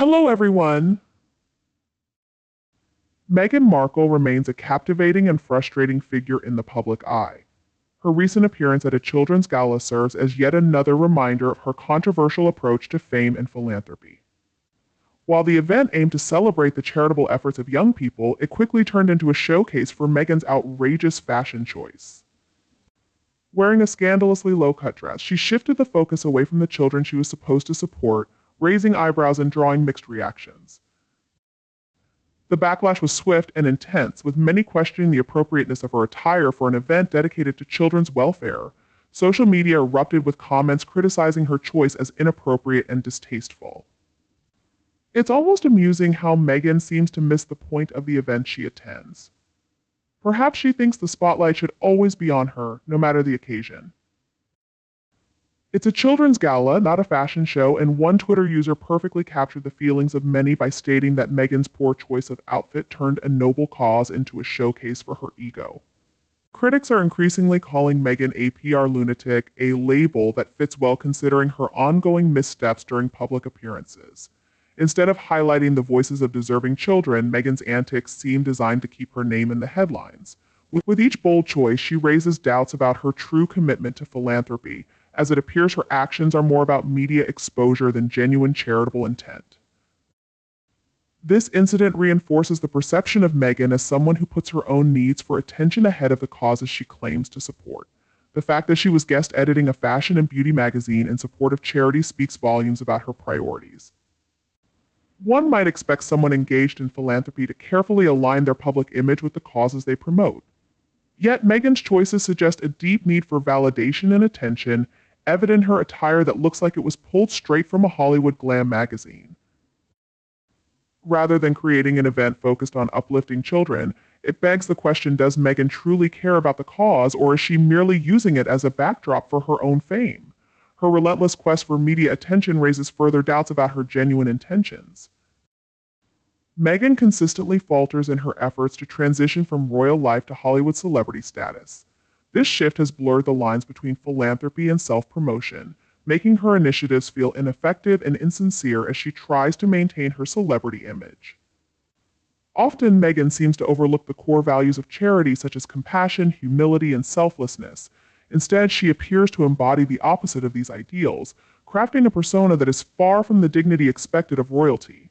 Hello, everyone! Meghan Markle remains a captivating and frustrating figure in the public eye. Her recent appearance at a children's gala serves as yet another reminder of her controversial approach to fame and philanthropy. While the event aimed to celebrate the charitable efforts of young people, it quickly turned into a showcase for Meghan's outrageous fashion choice. Wearing a scandalously low-cut dress, she shifted the focus away from the children she was supposed to support, raising eyebrows and drawing mixed reactions. The backlash was swift and intense, with many questioning the appropriateness of her attire for an event dedicated to children's welfare. Social media erupted with comments criticizing her choice as inappropriate and distasteful. It's almost amusing how Meghan seems to miss the point of the event she attends. Perhaps she thinks the spotlight should always be on her, no matter the occasion. It's a children's gala, not a fashion show, and one Twitter user perfectly captured the feelings of many by stating that Meghan's poor choice of outfit turned a noble cause into a showcase for her ego. Critics are increasingly calling Meghan a PR lunatic, a label that fits well considering her ongoing missteps during public appearances. Instead of highlighting the voices of deserving children, Meghan's antics seem designed to keep her name in the headlines. With each bold choice, she raises doubts about her true commitment to philanthropy, as it appears her actions are more about media exposure than genuine charitable intent. This incident reinforces the perception of Meghan as someone who puts her own needs for attention ahead of the causes she claims to support. The fact that she was guest editing a fashion and beauty magazine in support of charity speaks volumes about her priorities. One might expect someone engaged in philanthropy to carefully align their public image with the causes they promote. Yet Meghan's choices suggest a deep need for validation and attention, evident in her attire that looks like it was pulled straight from a Hollywood glam magazine. Rather than creating an event focused on uplifting children, it begs the question, does Meghan truly care about the cause, or is she merely using it as a backdrop for her own fame? Her relentless quest for media attention raises further doubts about her genuine intentions. Meghan consistently falters in her efforts to transition from royal life to Hollywood celebrity status. This shift has blurred the lines between philanthropy and self-promotion, making her initiatives feel ineffective and insincere as she tries to maintain her celebrity image. Often, Meghan seems to overlook the core values of charity such as compassion, humility, and selflessness. Instead, she appears to embody the opposite of these ideals, crafting a persona that is far from the dignity expected of royalty.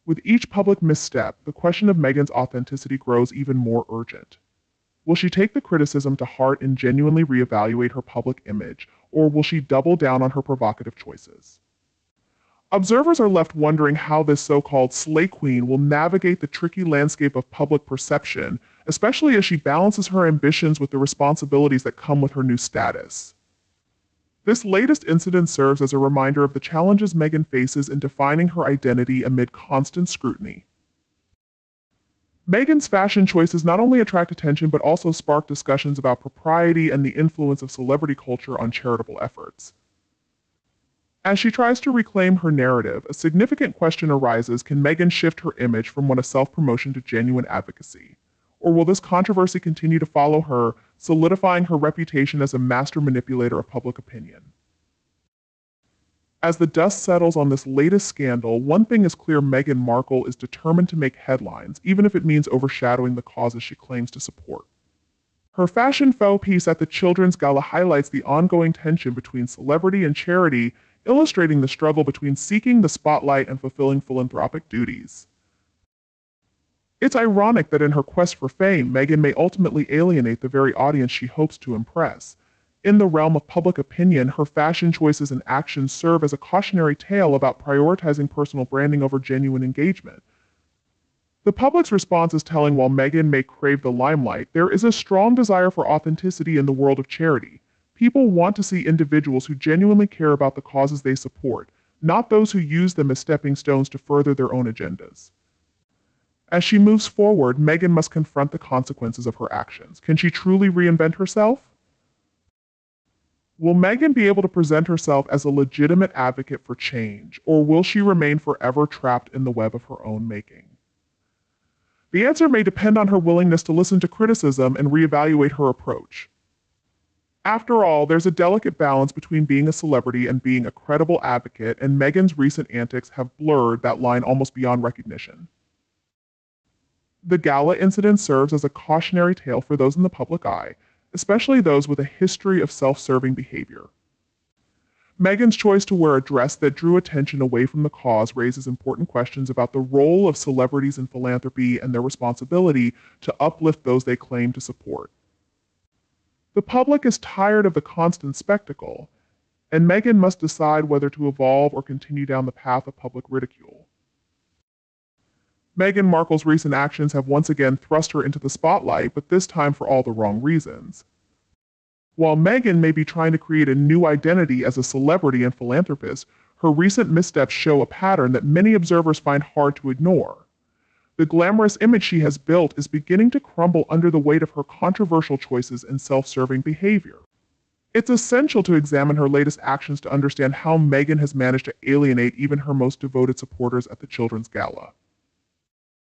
With each public misstep, the question of Meghan's authenticity grows even more urgent. Will she take the criticism to heart and genuinely reevaluate her public image, or will she double down on her provocative choices? Observers are left wondering how this so-called slay queen will navigate the tricky landscape of public perception, especially as she balances her ambitions with the responsibilities that come with her new status. This latest incident serves as a reminder of the challenges Meghan faces in defining her identity amid constant scrutiny. Meghan's fashion choices not only attract attention but also spark discussions about propriety and the influence of celebrity culture on charitable efforts. As she tries to reclaim her narrative, a significant question arises: can Meghan shift her image from one of self-promotion to genuine advocacy? Or will this controversy continue to follow her, solidifying her reputation as a master manipulator of public opinion? As the dust settles on this latest scandal, one thing is clear: Meghan Markle is determined to make headlines, even if it means overshadowing the causes she claims to support. Her fashion faux piece at the Children's Gala highlights the ongoing tension between celebrity and charity, illustrating the struggle between seeking the spotlight and fulfilling philanthropic duties. It's ironic that in her quest for fame, Meghan may ultimately alienate the very audience she hopes to impress. In the realm of public opinion, her fashion choices and actions serve as a cautionary tale about prioritizing personal branding over genuine engagement. The public's response is telling. While Meghan may crave the limelight, there is a strong desire for authenticity in the world of charity. People want to see individuals who genuinely care about the causes they support, not those who use them as stepping stones to further their own agendas. As she moves forward, Meghan must confront the consequences of her actions. Can she truly reinvent herself? Will Meghan be able to present herself as a legitimate advocate for change, or will she remain forever trapped in the web of her own making? The answer may depend on her willingness to listen to criticism and reevaluate her approach. After all, there's a delicate balance between being a celebrity and being a credible advocate, and Meghan's recent antics have blurred that line almost beyond recognition. The Gala incident serves as a cautionary tale for those in the public eye, especially those with a history of self-serving behavior. Meghan's choice to wear a dress that drew attention away from the cause raises important questions about the role of celebrities in philanthropy and their responsibility to uplift those they claim to support. The public is tired of the constant spectacle, and Meghan must decide whether to evolve or continue down the path of public ridicule. Meghan Markle's recent actions have once again thrust her into the spotlight, but this time for all the wrong reasons. While Meghan may be trying to create a new identity as a celebrity and philanthropist, her recent missteps show a pattern that many observers find hard to ignore. The glamorous image she has built is beginning to crumble under the weight of her controversial choices and self-serving behavior. It's essential to examine her latest actions to understand how Meghan has managed to alienate even her most devoted supporters at the Children's Gala.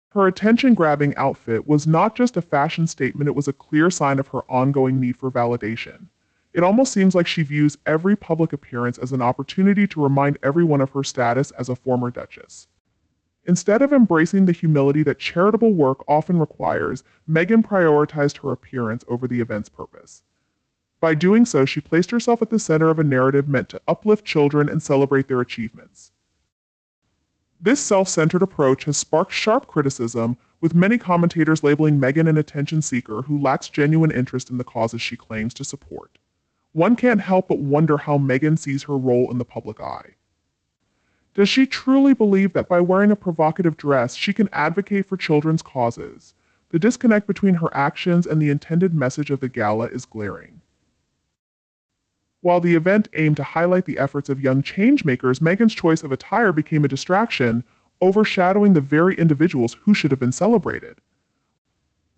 Her attention-grabbing outfit was not just a fashion statement, it was a clear sign of her ongoing need for validation. It almost seems like she views every public appearance as an opportunity to remind everyone of her status as a former duchess. Instead of embracing the humility that charitable work often requires, Meghan prioritized her appearance over the event's purpose. By doing so, she placed herself at the center of a narrative meant to uplift children and celebrate their achievements. This self-centered approach has sparked sharp criticism, with many commentators labeling Meghan an attention seeker who lacks genuine interest in the causes she claims to support. One can't help but wonder how Meghan sees her role in the public eye. Does she truly believe that by wearing a provocative dress, she can advocate for children's causes? The disconnect between her actions and the intended message of the gala is glaring. While the event aimed to highlight the efforts of young changemakers, Meghan's choice of attire became a distraction, overshadowing the very individuals who should have been celebrated.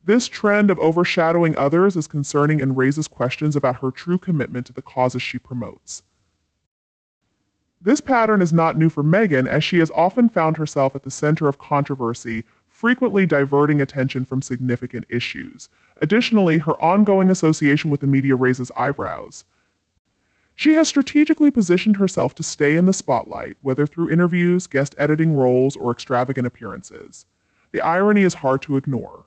This trend of overshadowing others is concerning and raises questions about her true commitment to the causes she promotes. This pattern is not new for Meghan, as she has often found herself at the center of controversy, frequently diverting attention from significant issues. Additionally, her ongoing association with the media raises eyebrows. She has strategically positioned herself to stay in the spotlight, whether through interviews, guest editing roles, or extravagant appearances. The irony is hard to ignore.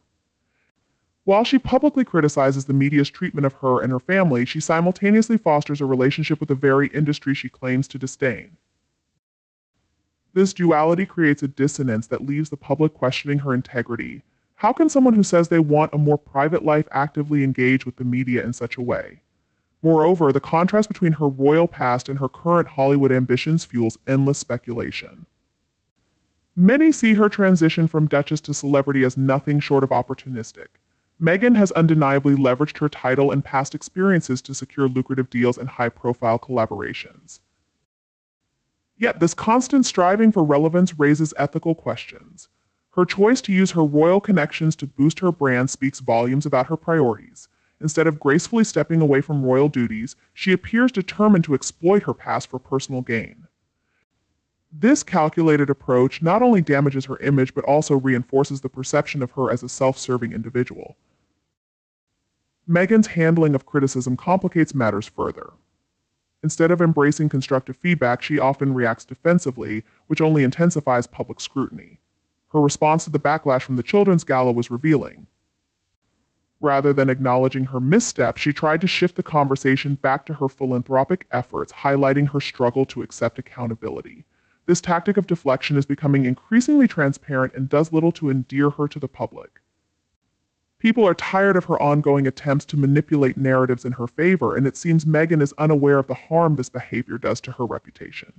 While she publicly criticizes the media's treatment of her and her family, she simultaneously fosters a relationship with the very industry she claims to disdain. This duality creates a dissonance that leaves the public questioning her integrity. How can someone who says they want a more private life actively engage with the media in such a way? Moreover, the contrast between her royal past and her current Hollywood ambitions fuels endless speculation. Many see her transition from duchess to celebrity as nothing short of opportunistic. Meghan has undeniably leveraged her title and past experiences to secure lucrative deals and high-profile collaborations. Yet this constant striving for relevance raises ethical questions. Her choice to use her royal connections to boost her brand speaks volumes about her priorities. Instead of gracefully stepping away from royal duties, she appears determined to exploit her past for personal gain. This calculated approach not only damages her image but also reinforces the perception of her as a self-serving individual. Meghan's handling of criticism complicates matters further. Instead of embracing constructive feedback, she often reacts defensively, which only intensifies public scrutiny. Her response to the backlash from the Children's Gala was revealing. Rather than acknowledging her misstep, she tried to shift the conversation back to her philanthropic efforts, highlighting her struggle to accept accountability. This tactic of deflection is becoming increasingly transparent and does little to endear her to the public. People are tired of her ongoing attempts to manipulate narratives in her favor, and it seems Meghan is unaware of the harm this behavior does to her reputation.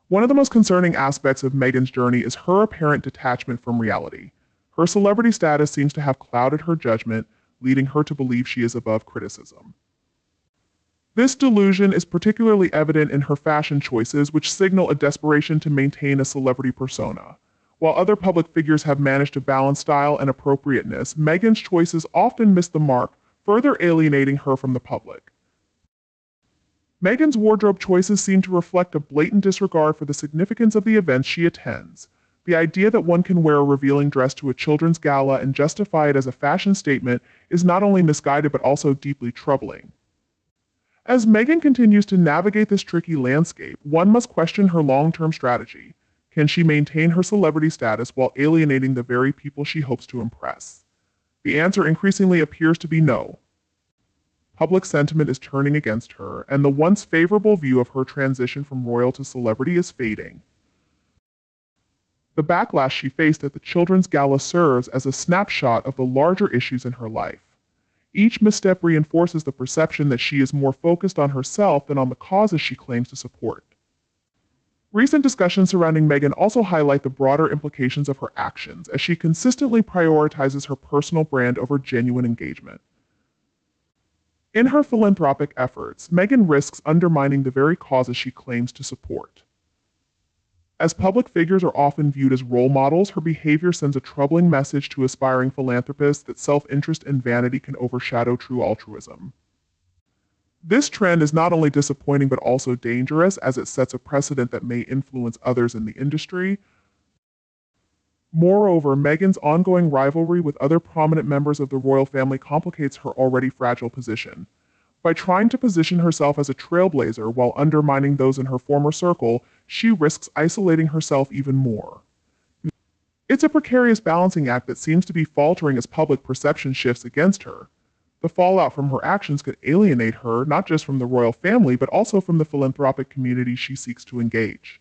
One of the most concerning aspects of Meghan's journey is her apparent detachment from reality. Her celebrity status seems to have clouded her judgment, leading her to believe she is above criticism. This delusion is particularly evident in her fashion choices, which signal a desperation to maintain a celebrity persona. While other public figures have managed to balance style and appropriateness, Meghan's choices often miss the mark, further alienating her from the public. Meghan's wardrobe choices seem to reflect a blatant disregard for the significance of the events she attends. The idea that one can wear a revealing dress to a children's gala and justify it as a fashion statement is not only misguided but also deeply troubling. As Meghan continues to navigate this tricky landscape, one must question her long-term strategy. Can she maintain her celebrity status while alienating the very people she hopes to impress? The answer increasingly appears to be no. Public sentiment is turning against her, and the once favorable view of her transition from royal to celebrity is fading. The backlash she faced at the Children's Gala serves as a snapshot of the larger issues in her life. Each misstep reinforces the perception that she is more focused on herself than on the causes she claims to support. Recent discussions surrounding Meghan also highlight the broader implications of her actions, as she consistently prioritizes her personal brand over genuine engagement. In her philanthropic efforts, Meghan risks undermining the very causes she claims to support. As public figures are often viewed as role models, her behavior sends a troubling message to aspiring philanthropists that self-interest and vanity can overshadow true altruism. This trend is not only disappointing but also dangerous, as it sets a precedent that may influence others in the industry. Moreover, Meghan's ongoing rivalry with other prominent members of the royal family complicates her already fragile position. By trying to position herself as a trailblazer while undermining those in her former circle, she risks isolating herself even more. It's a precarious balancing act that seems to be faltering as public perception shifts against her. The fallout from her actions could alienate her not just from the royal family but also from the philanthropic community she seeks to engage.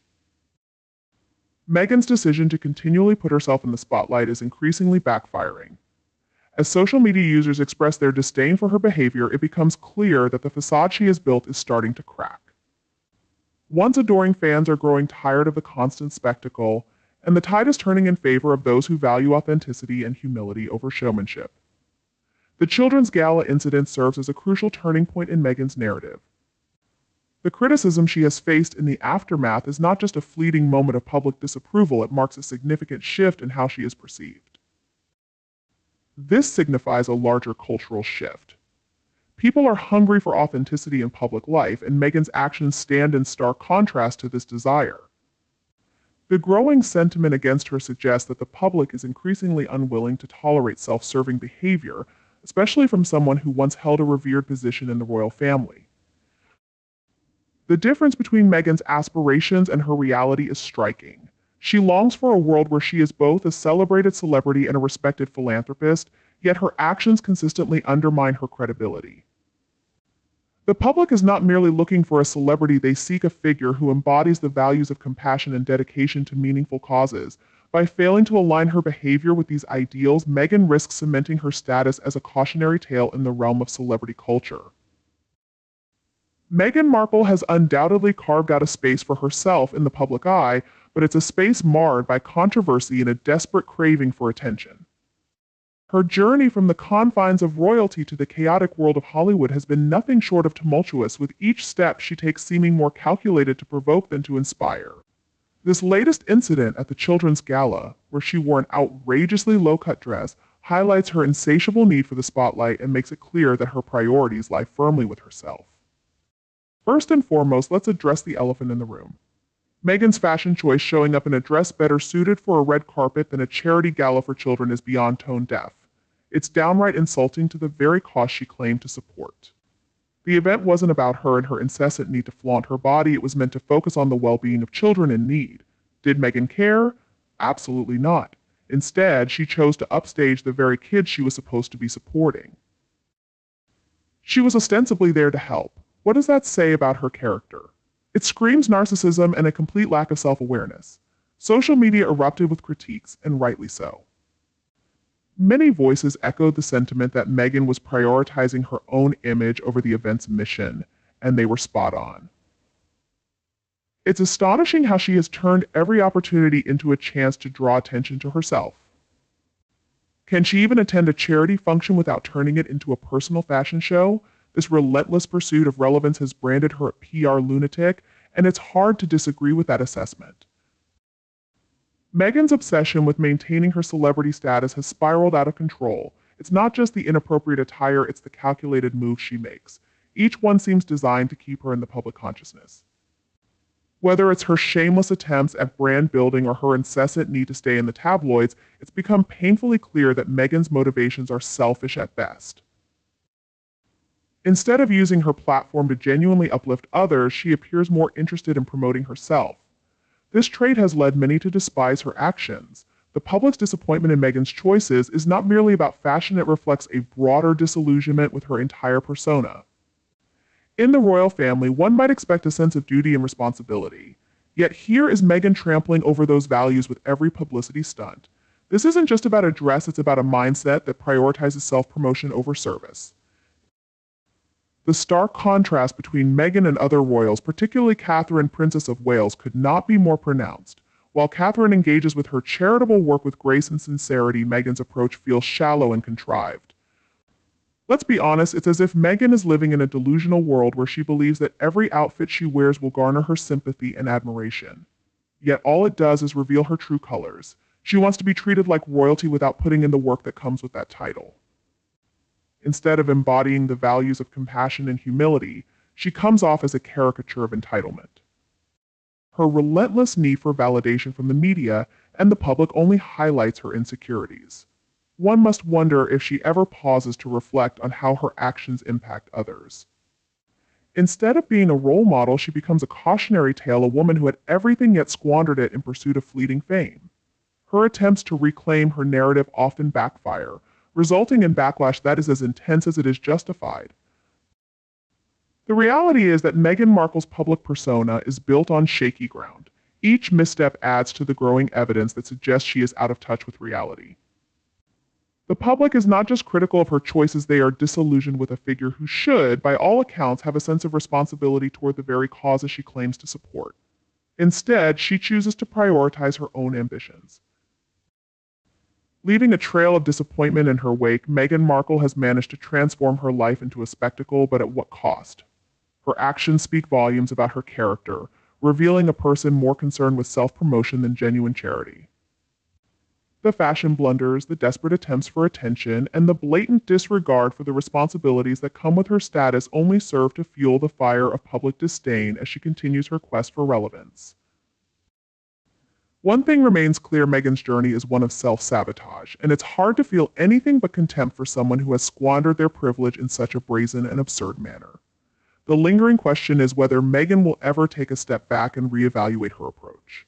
Meghan's decision to continually put herself in the spotlight is increasingly backfiring. As social media users express their disdain for her behavior, it becomes clear that the facade she has built is starting to crack. Once adoring fans are growing tired of the constant spectacle, and the tide is turning in favor of those who value authenticity and humility over showmanship. The Children's Gala incident serves as a crucial turning point in Meghan's narrative. The criticism she has faced in the aftermath is not just a fleeting moment of public disapproval, it marks a significant shift in how she is perceived. This signifies a larger cultural shift. People are hungry for authenticity in public life, and Meghan's actions stand in stark contrast to this desire. The growing sentiment against her suggests that the public is increasingly unwilling to tolerate self-serving behavior, especially from someone who once held a revered position in the royal family. The difference between Meghan's aspirations and her reality is striking. She longs for a world where she is both a celebrated celebrity and a respected philanthropist, yet her actions consistently undermine her credibility. The public is not merely looking for a celebrity, they seek a figure who embodies the values of compassion and dedication to meaningful causes. By failing to align her behavior with these ideals, Meghan risks cementing her status as a cautionary tale in the realm of celebrity culture. Meghan Markle has undoubtedly carved out a space for herself in the public eye, but it's a space marred by controversy and a desperate craving for attention. Her journey from the confines of royalty to the chaotic world of Hollywood has been nothing short of tumultuous, with each step she takes seeming more calculated to provoke than to inspire. This latest incident at the Children's Gala, where she wore an outrageously low-cut dress, highlights her insatiable need for the spotlight and makes it clear that her priorities lie firmly with herself. First and foremost, let's address the elephant in the room. Meghan's fashion choice, showing up in a dress better suited for a red carpet than a charity gala for children, is beyond tone deaf. It's downright insulting to the very cause she claimed to support. The event wasn't about her and her incessant need to flaunt her body, it was meant to focus on the well-being of children in need. Did Meghan care? Absolutely not. Instead, she chose to upstage the very kids she was supposed to be supporting. She was ostensibly there to help. What does that say about her character? It screams narcissism and a complete lack of self-awareness. Social media erupted with critiques, and rightly so. Many voices echoed the sentiment that Meghan was prioritizing her own image over the event's mission, and they were spot on. It's astonishing how she has turned every opportunity into a chance to draw attention to herself. Can she even attend a charity function without turning it into a personal fashion show? This relentless pursuit of relevance has branded her a PR lunatic, and it's hard to disagree with that assessment. Meghan's obsession with maintaining her celebrity status has spiraled out of control. It's not just the inappropriate attire, it's the calculated moves she makes. Each one seems designed to keep her in the public consciousness. Whether it's her shameless attempts at brand building or her incessant need to stay in the tabloids, it's become painfully clear that Meghan's motivations are selfish at best. Instead of using her platform to genuinely uplift others, she appears more interested in promoting herself. This trait has led many to despise her actions. The public's disappointment in Meghan's choices is not merely about fashion, it reflects a broader disillusionment with her entire persona. In the royal family, one might expect a sense of duty and responsibility. Yet here is Meghan trampling over those values with every publicity stunt. This isn't just about a dress, it's about a mindset that prioritizes self-promotion over service. The stark contrast between Meghan and other royals, particularly Catherine, Princess of Wales, could not be more pronounced. While Catherine engages with her charitable work with grace and sincerity, Meghan's approach feels shallow and contrived. Let's be honest, it's as if Meghan is living in a delusional world where she believes that every outfit she wears will garner her sympathy and admiration. Yet all it does is reveal her true colors. She wants to be treated like royalty without putting in the work that comes with that title. Instead of embodying the values of compassion and humility, she comes off as a caricature of entitlement. Her relentless need for validation from the media and the public only highlights her insecurities. One must wonder if she ever pauses to reflect on how her actions impact others. Instead of being a role model, she becomes a cautionary tale, a woman who had everything yet squandered it in pursuit of fleeting fame. Her attempts to reclaim her narrative often backfire, resulting in backlash that is as intense as it is justified. The reality is that Meghan Markle's public persona is built on shaky ground. Each misstep adds to the growing evidence that suggests she is out of touch with reality. The public is not just critical of her choices, they are disillusioned with a figure who should, by all accounts, have a sense of responsibility toward the very causes she claims to support. Instead, she chooses to prioritize her own ambitions. Leaving a trail of disappointment in her wake, Meghan Markle has managed to transform her life into a spectacle, but at what cost? Her actions speak volumes about her character, revealing a person more concerned with self-promotion than genuine charity. The fashion blunders, the desperate attempts for attention, and the blatant disregard for the responsibilities that come with her status only serve to fuel the fire of public disdain as she continues her quest for relevance. One thing remains clear: Meghan's journey is one of self-sabotage, and it's hard to feel anything but contempt for someone who has squandered their privilege in such a brazen and absurd manner. The lingering question is whether Meghan will ever take a step back and reevaluate her approach.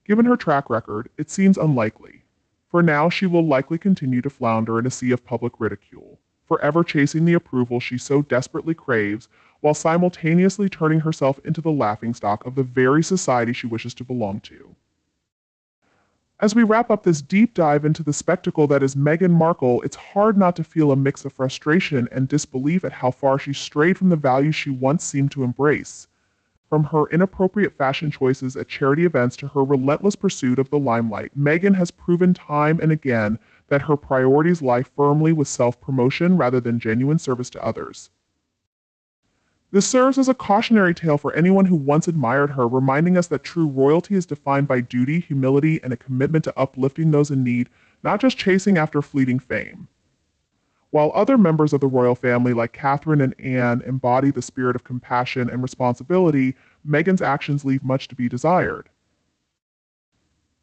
Given her track record, it seems unlikely. For now, she will likely continue to flounder in a sea of public ridicule, forever chasing the approval she so desperately craves, while simultaneously turning herself into the laughingstock of the very society she wishes to belong to. As we wrap up this deep dive into the spectacle that is Meghan Markle, it's hard not to feel a mix of frustration and disbelief at how far she strayed from the values she once seemed to embrace. From her inappropriate fashion choices at charity events to her relentless pursuit of the limelight, Meghan has proven time and again that her priorities lie firmly with self-promotion rather than genuine service to others. This serves as a cautionary tale for anyone who once admired her, reminding us that true royalty is defined by duty, humility, and a commitment to uplifting those in need, not just chasing after fleeting fame. While other members of the royal family, like Catherine and Anne, embody the spirit of compassion and responsibility, Meghan's actions leave much to be desired.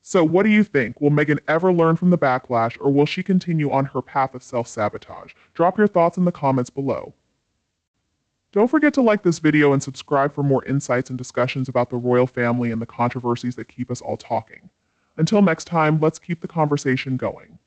So what do you think? Will Meghan ever learn from the backlash, or will she continue on her path of self-sabotage? Drop your thoughts in the comments below. Don't forget to like this video and subscribe for more insights and discussions about the royal family and the controversies that keep us all talking. Until next time, let's keep the conversation going.